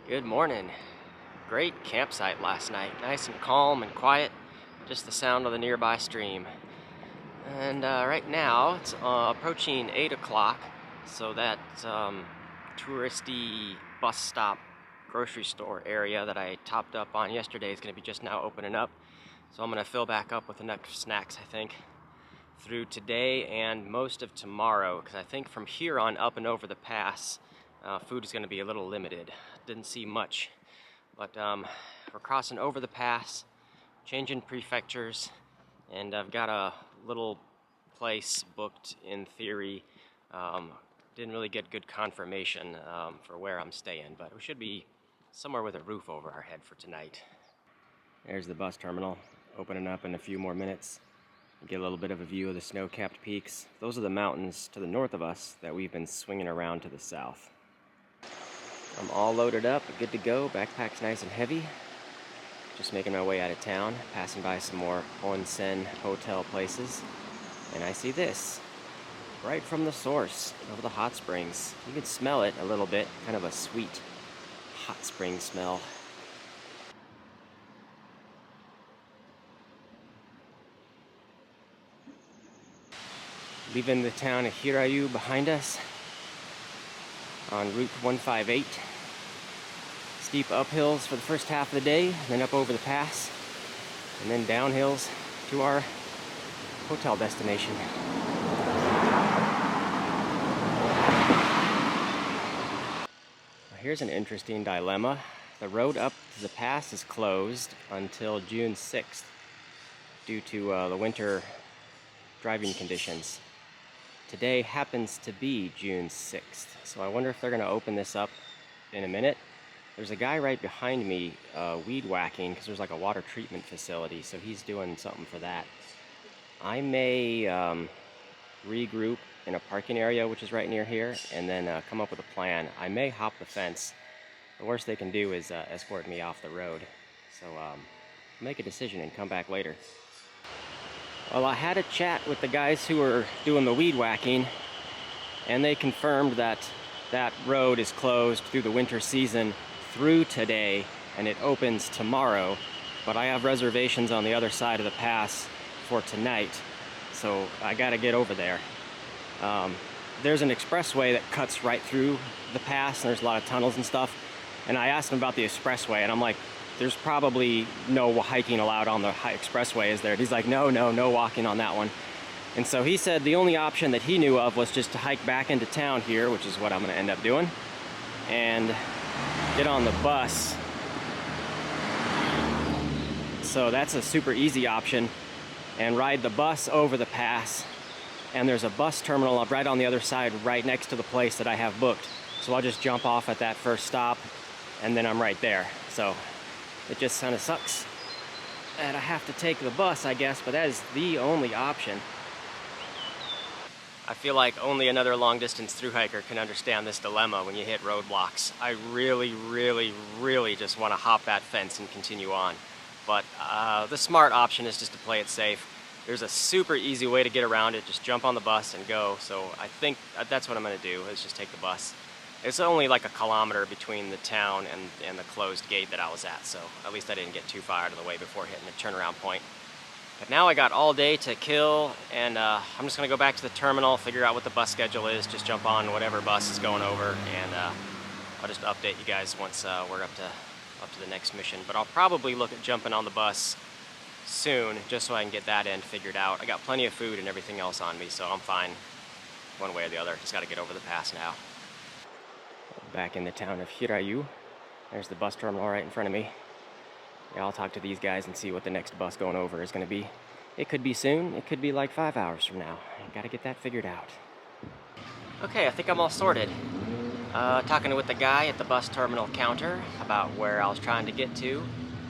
Good morning. Great campsite last night. Nice and calm and quiet. Just the sound of the nearby stream. And right now it's approaching 8 o'clock. So that touristy bus stop grocery store area that I topped up on yesterday is going to be just now opening up. So I'm going to fill back up with enough snacks, I think, through today and most of tomorrow. Because I think from here on up and over the pass, food is going to be a little limited. Didn't see much, but we're crossing over the pass, changing prefectures, and I've got a little place booked in theory. Didn't really get good confirmation for where I'm staying, but we should be somewhere with a roof over our head for tonight. There's the bus terminal, opening up in a few more minutes. Get a little bit of a view of the snow-capped peaks. Those are the mountains to the north of us that we've been swinging around to the south. I'm all loaded up, good to go. Backpack's nice and heavy. Just making my way out of town, passing by some more onsen hotel places. And I see this, right from the source of the hot springs. You can smell it a little bit, kind of a sweet hot spring smell. Leaving the town of Hirayu behind us on Route 158. Steep uphills for the first half of the day, then up over the pass, and then downhills to our hotel destination. Here's an interesting dilemma. The road up to the pass is closed until June 6th due to the winter driving conditions. Today happens to be June 6th, so I wonder if they're going to open this up in a minute. There's a guy right behind me weed whacking because there's like a water treatment facility, so he's doing something for that. I may regroup in a parking area, which is right near here, and then come up with a plan. I may hop the fence. The worst they can do is escort me off the road. So make a decision and come back later. Well, I had a chat with the guys who were doing the weed whacking, and they confirmed that that road is closed through the winter season through today, and it opens tomorrow. But I have reservations on the other side of the pass for tonight, so I gotta get over there. There's an expressway that cuts right through the pass, and there's a lot of tunnels and stuff. And I asked him about the expressway, and I'm like, there's probably no hiking allowed on the expressway, is there? He's like, no walking on that one. And so he said the only option that he knew of was just to hike back into town here, which is what I'm gonna end up doing, and get on the bus. So that's a super easy option, and ride the bus over the pass. And there's a bus terminal right on the other side, right next to the place that I have booked. So I'll just jump off at that first stop, and then I'm right there. So it just kind of sucks that I have to take the bus, I guess, but that is the only option. I feel like only another long-distance thru hiker can understand this dilemma when you hit roadblocks. I really just want to hop that fence and continue on. But the smart option is just to play it safe. There's a super easy way to get around it. Just jump on the bus and go. So I think that's what I'm going to do, is just take the bus. It's only like a kilometer between the town and the closed gate that I was at, so at least I didn't get too far out of the way before hitting the turnaround point. But now I got all day to kill, and I'm just going to go back to the terminal, figure out what the bus schedule is, just jump on whatever bus is going over, and I'll just update you guys once we're up to the next mission. But I'll probably look at jumping on the bus soon, just so I can get that end figured out. I got plenty of food and everything else on me, so I'm fine one way or the other. Just got to get over the pass now. Back in the town of Hirayu. There's the bus terminal right in front of me. Yeah, I'll talk to these guys and see what the next bus going over is going to be. It could be soon, it could be like 5 hours from now. I gotta get that figured out. Okay, I think I'm all sorted. Talking with the guy at the bus terminal counter about where I was trying to get to,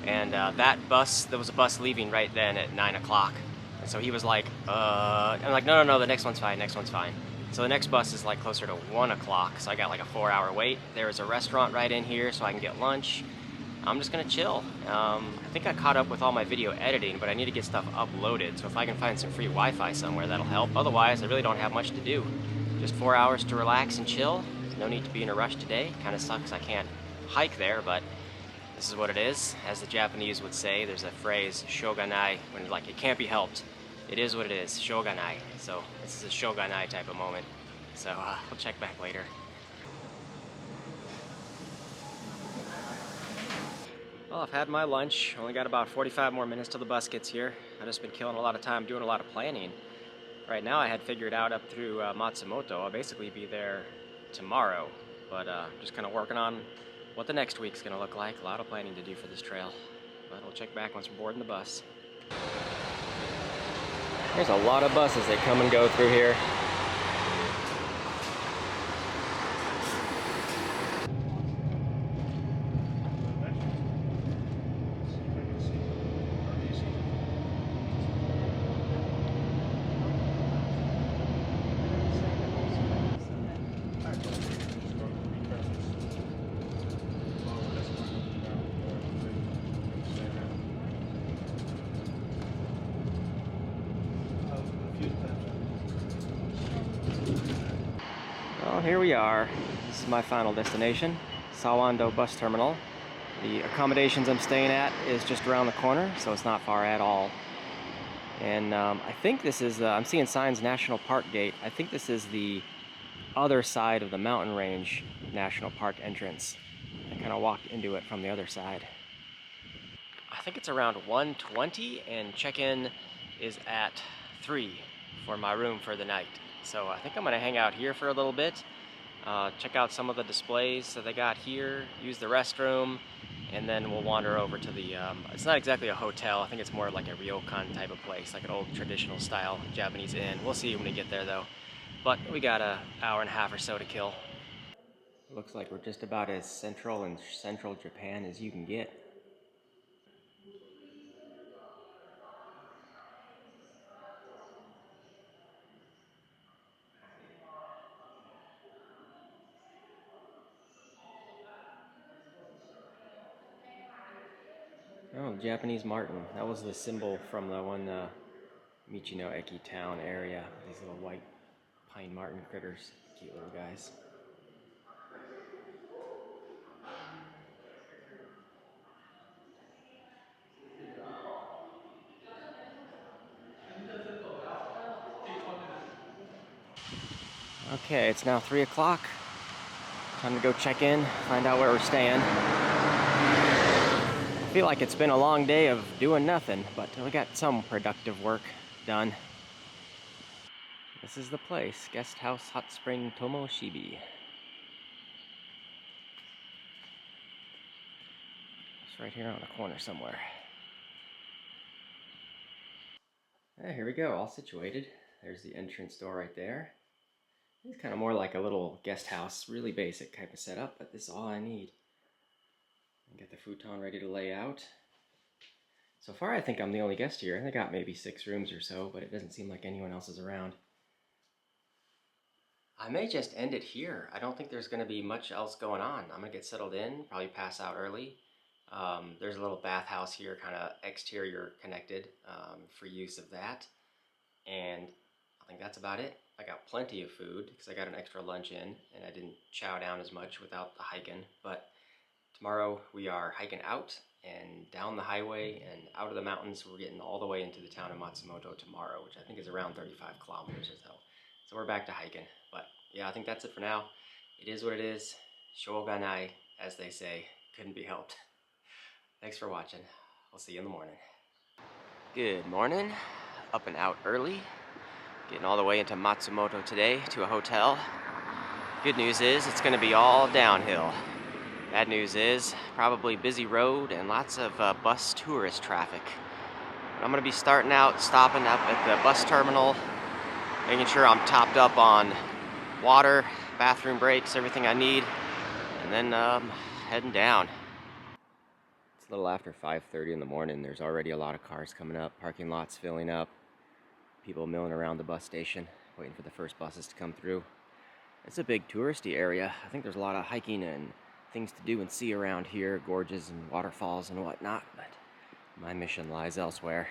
and that bus, there was a bus leaving right then at 9 o'clock. And so he was like, I'm like, no, the next one's fine, next one's fine. So the next bus is like closer to 1 o'clock, so I got like a 4-hour wait. There's a restaurant right in here so I can get lunch. I'm just gonna chill. I think I caught up with all my video editing, but I need to get stuff uploaded, so if I can find some free Wi-Fi somewhere, that'll help. Otherwise, I really don't have much to do. Just 4 hours to relax and chill. No need to be in a rush today. Kind of sucks I can't hike there, but this is what it is. As the Japanese would say, there's a phrase, shoganai, when like it can't be helped. It is what it is, shoganai. So this is a shoganai type of moment. So we'll check back later. Well, I've had my lunch. Only got about 45 more minutes till the bus gets here. I've just been killing a lot of time doing a lot of planning. Right now I had figured out up through Matsumoto, I'll basically be there tomorrow. But just kind of working on what the next week's gonna look like. A lot of planning to do for this trail. But we'll check back once we're boarding the bus. There's a lot of buses that come and go through here. Well, here we are. This is my final destination, Sawando Bus Terminal. The accommodations I'm staying at is just around the corner, so it's not far at all. And I think this is, I'm seeing signs National Park Gate. I think this is the other side of the mountain range National Park entrance. I kind of walked into it from the other side. I think it's around 1:20 and check-in is at 3 for my room for the night. So I think I'm gonna hang out here for a little bit, check out some of the displays that they got here, use the restroom, and then we'll wander over to the, it's not exactly a hotel, I think it's more like a ryokan type of place, like an old traditional style Japanese inn. We'll see when we get there though. But we got an hour and a half or so to kill. Looks like we're just about as central in central Japan as you can get. Oh, Japanese marten. That was the symbol from the one Michino Eki town area. These little white pine marten critters. Cute little guys. Okay, it's now 3 o'clock. Time to go check in, find out where we're staying. I feel like it's been a long day of doing nothing, but we got some productive work done. This is the place, Guest House Hot Spring Tomoshibi. It's right here on the corner somewhere. Here we go, all situated. There's the entrance door right there. It's kind of more like a little guest house, really basic type of setup, but this is all I need. Get the futon ready to lay out. So far I think I'm the only guest here. I got maybe 6 rooms or so, but it doesn't seem like anyone else is around. I may just end it here. I don't think there's going to be much else going on. I'm going to get settled in, probably pass out early. There's a little bathhouse here, kind of exterior connected, for use of that. And I think that's about it. I got plenty of food because I got an extra lunch in and I didn't chow down as much without the hiking. But tomorrow we are hiking out and down the highway and out of the mountains. We're getting all the way into the town of Matsumoto tomorrow, which I think is around 35 kilometers or so. So we're back to hiking. But yeah, I think that's it for now. It is what it is. Shoganai, as they say, couldn't be helped. Thanks for watching. I'll see you in the morning. Good morning. Up and out early. Getting all the way into Matsumoto today to a hotel. Good news is it's going to be all downhill. Bad news is probably busy road and lots of bus tourist traffic. But I'm going to be starting out, stopping up at the bus terminal, making sure I'm topped up on water, bathroom breaks, everything I need, and then heading down. It's a little after 5:30 in the morning. There's already a lot of cars coming up, parking lots filling up. People milling around the bus station, waiting for the first buses to come through. It's a big touristy area. I think there's a lot of hiking and things to do and see around here, gorges and waterfalls and whatnot, but my mission lies elsewhere.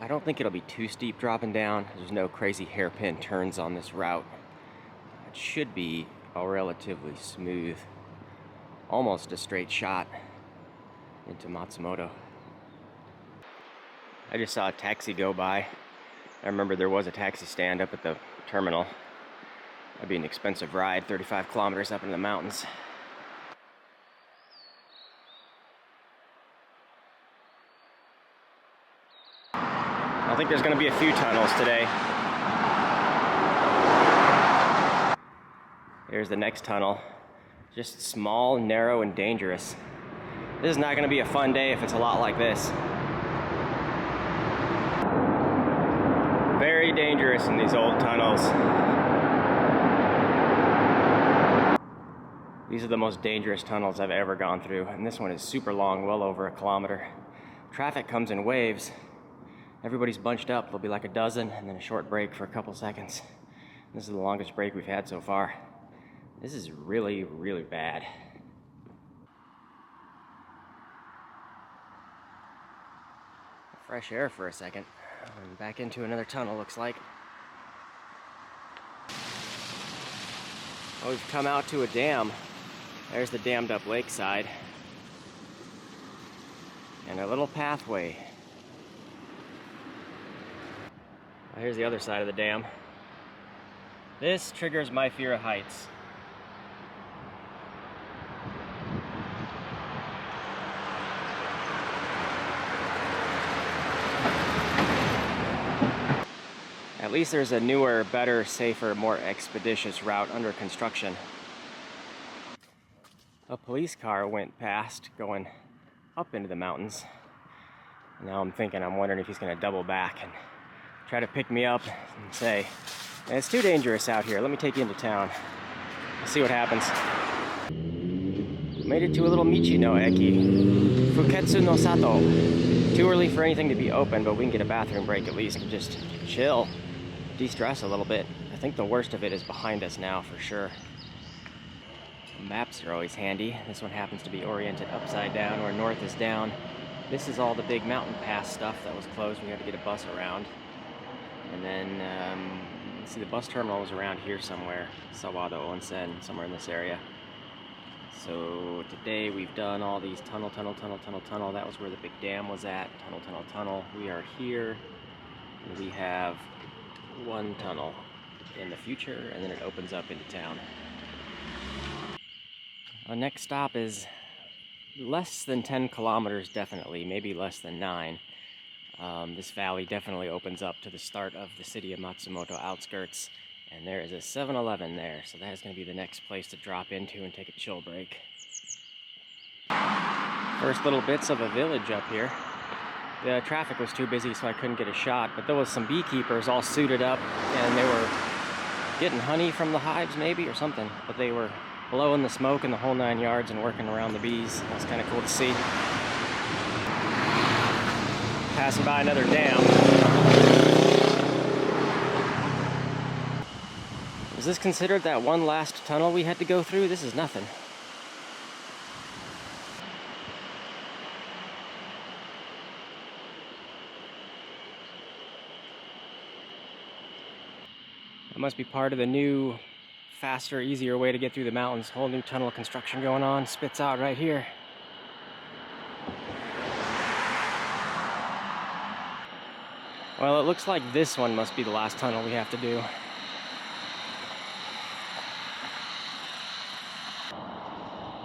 I don't think it'll be too steep dropping down. There's no crazy hairpin turns on this route. It should be all relatively smooth. Almost a straight shot into Matsumoto. I just saw a taxi go by. I remember there was a taxi stand up at the terminal. That'd be an expensive ride, 35 kilometers up into the mountains. I think there's going to be a few tunnels today. Here's the next tunnel. Just small, narrow, and dangerous. This is not going to be a fun day if it's a lot like this. Very dangerous in these old tunnels. These are the most dangerous tunnels I've ever gone through, and this one is super long, well over a kilometer. Traffic comes in waves. Everybody's bunched up. There'll be like a dozen, and then a short break for a couple seconds. This is the longest break we've had so far. This is really, really bad. Fresh air for a second. And back into another tunnel, looks like. Oh, we've come out to a dam. There's the dammed up lakeside. And a little pathway. Here's the other side of the dam. This triggers my fear of heights. At least there's a newer, better, safer, more expeditious route under construction. A police car went past going up into the mountains. Now I'm wondering if he's going to double back and try to pick me up and say, it's too dangerous out here, let me take you into town. We'll see what happens. Made it to a little Michi no Eki. Fuketsu no Sato. Too early for anything to be open, but we can get a bathroom break at least and just chill. De-stress a little bit. I think the worst of it is behind us now for sure. Maps are always handy. This one happens to be oriented upside down where north is down. This is all the big mountain pass stuff that was closed. We had to get a bus around. And then, let's see, the bus terminal was around here somewhere. Sawado Onsen, somewhere in this area. So today we've done all these tunnel. That was where the big dam was at. Tunnel. We are here. And we have one tunnel in the future, and then it opens up into town. Our next stop is less than 10 kilometers, definitely, maybe less than 9. This valley definitely opens up to the start of the city of Matsumoto outskirts, and there is a 7-Eleven there, so that is going to be the next place to drop into and take a chill break. First little bits of a village up here. The traffic was too busy, so I couldn't get a shot, but there was some beekeepers all suited up, and they were getting honey from the hives maybe or something, but they were blowing the smoke in the whole 9 yards and working around the bees. That was kind of cool to see. Passing by another dam. Is this considered that one last tunnel we had to go through? This is nothing. It must be part of the new, faster, easier way to get through the mountains. Whole new tunnel construction going on. Spits out right here. Well, it looks like this one must be the last tunnel we have to do.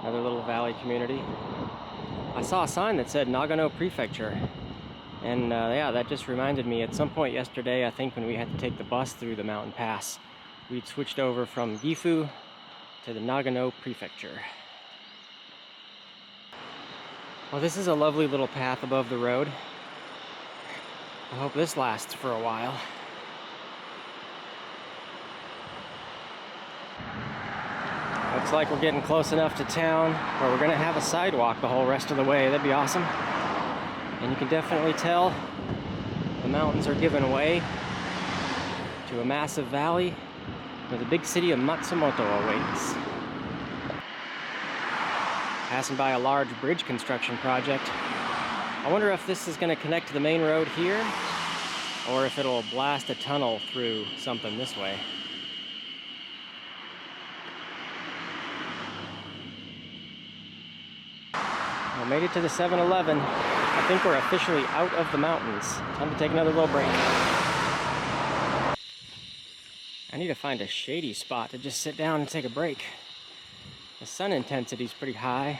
Another little valley community. I saw a sign that said Nagano Prefecture. And yeah, that just reminded me, at some point yesterday, I think when we had to take the bus through the mountain pass, we'd switched over from Gifu to the Nagano Prefecture. Well, this is a lovely little path above the road. I hope this lasts for a while. Looks like we're getting close enough to town where we're gonna have a sidewalk the whole rest of the way. That'd be awesome. And you can definitely tell the mountains are giving way to a massive valley where the big city of Matsumoto awaits. Passing by a large bridge construction project. I wonder if this is going to connect to the main road here, or if it'll blast a tunnel through something this way. Well, made it to the 7-Eleven. I think we're officially out of the mountains. Time to take another little break. I need to find a shady spot to just sit down and take a break. The sun intensity is pretty high.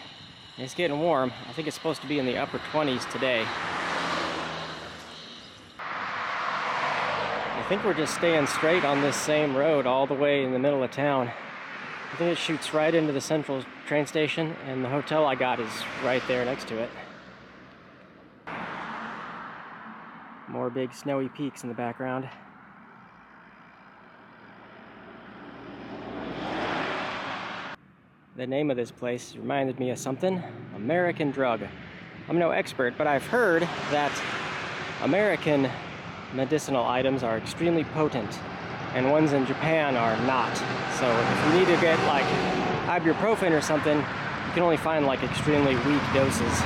And it's getting warm. I think it's supposed to be in the upper 20s today. I think we're just staying straight on this same road all the way in the middle of town. I think it shoots right into the central train station, and the hotel I got is right there next to it. More big snowy peaks in the background. The name of this place reminded me of something. American Drug. I'm no expert, but I've heard that American medicinal items are extremely potent, and ones in Japan are not. So if you need to get like ibuprofen or something, you can only find like extremely weak doses.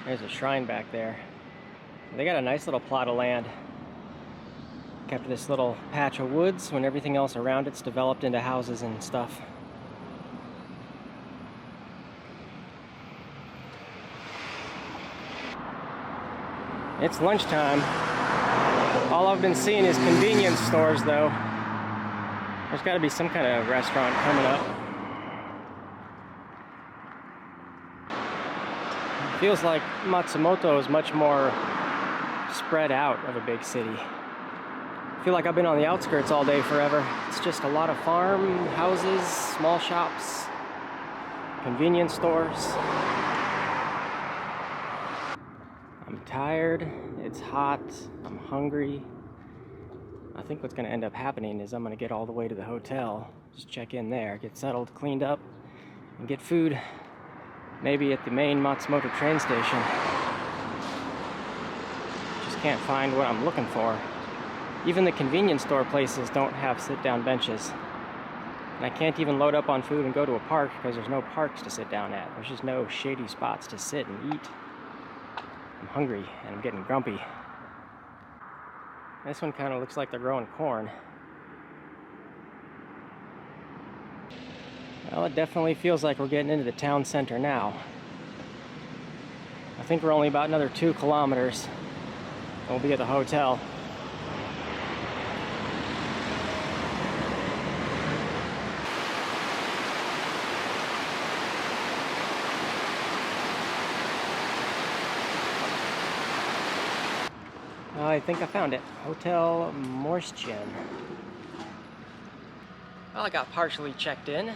There's a shrine back there. They got a nice little plot of land. Kept this little patch of woods when everything else around it's developed into houses and stuff. It's lunchtime. All I've been seeing is convenience stores though. There's got to be some kind of restaurant coming up. It feels like Matsumoto is much more spread out of a big city. I feel like I've been on the outskirts all day forever. It's just a lot of farm houses, small shops, convenience stores. I'm tired, it's hot, I'm hungry. I think what's going to end up happening is I'm going to get all the way to the hotel, just check in there, get settled, cleaned up, and get food, maybe at the main Matsumoto train station. Just can't find what I'm looking for. Even the convenience store places don't have sit-down benches. And I can't even load up on food and go to a park because there's no parks to sit down at. There's just no shady spots to sit and eat. I'm hungry and I'm getting grumpy. This one kind of looks like they're growing corn. Well, it definitely feels like we're getting into the town center now. I think we're only about another 2 kilometers. We'll be at the hotel. I think I found it. Hotel Morschen. Well, I got partially checked in.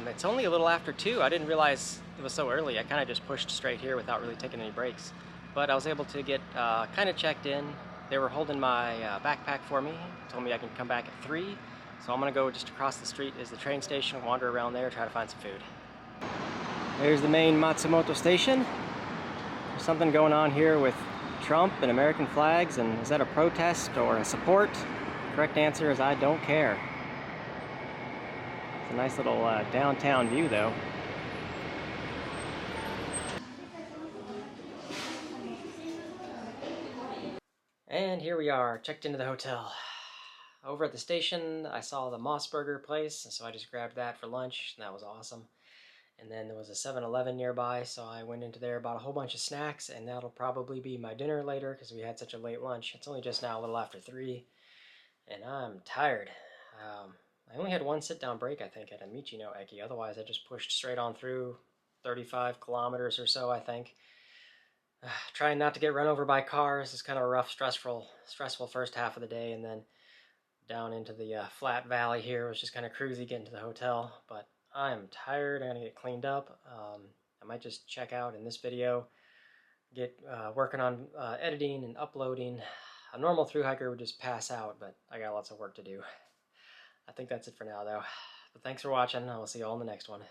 It's only a little after 2. I didn't realize it was so early. I kind of just pushed straight here without really taking any breaks. But I was able to get kind of checked in. They were holding my backpack for me. Told me I can come back at 3. So I'm going to go just across the street is the train station, wander around there, try to find some food. There's the main Matsumoto station. There's something going on here with Trump and American flags, and is that a protest or a support? The correct answer is I don't care. It's a nice little downtown view though. And here we are, checked into the hotel. Over at the station I saw the Moss Burger place, so I just grabbed that for lunch, and that was awesome. And then there was a 7-Eleven nearby, so I went into there, bought a whole bunch of snacks, and that'll probably be my dinner later because we had such a late lunch. It's only just now a little after 3, and I'm tired. I only had 1 sit-down break, I think, at a Michino Eki. Otherwise, I just pushed straight on through 35 kilometers or so, I think. Trying not to get run over by cars. It's kind of a rough, stressful first half of the day, and then down into the flat valley here was just kind of cruisy getting to the hotel, but I'm tired. I'm gonna get cleaned up. I might just check out in this video, get working on editing and uploading. A normal thru hiker would just pass out, but I got lots of work to do. I think that's it for now though. But thanks for watching. I will see you all in the next one.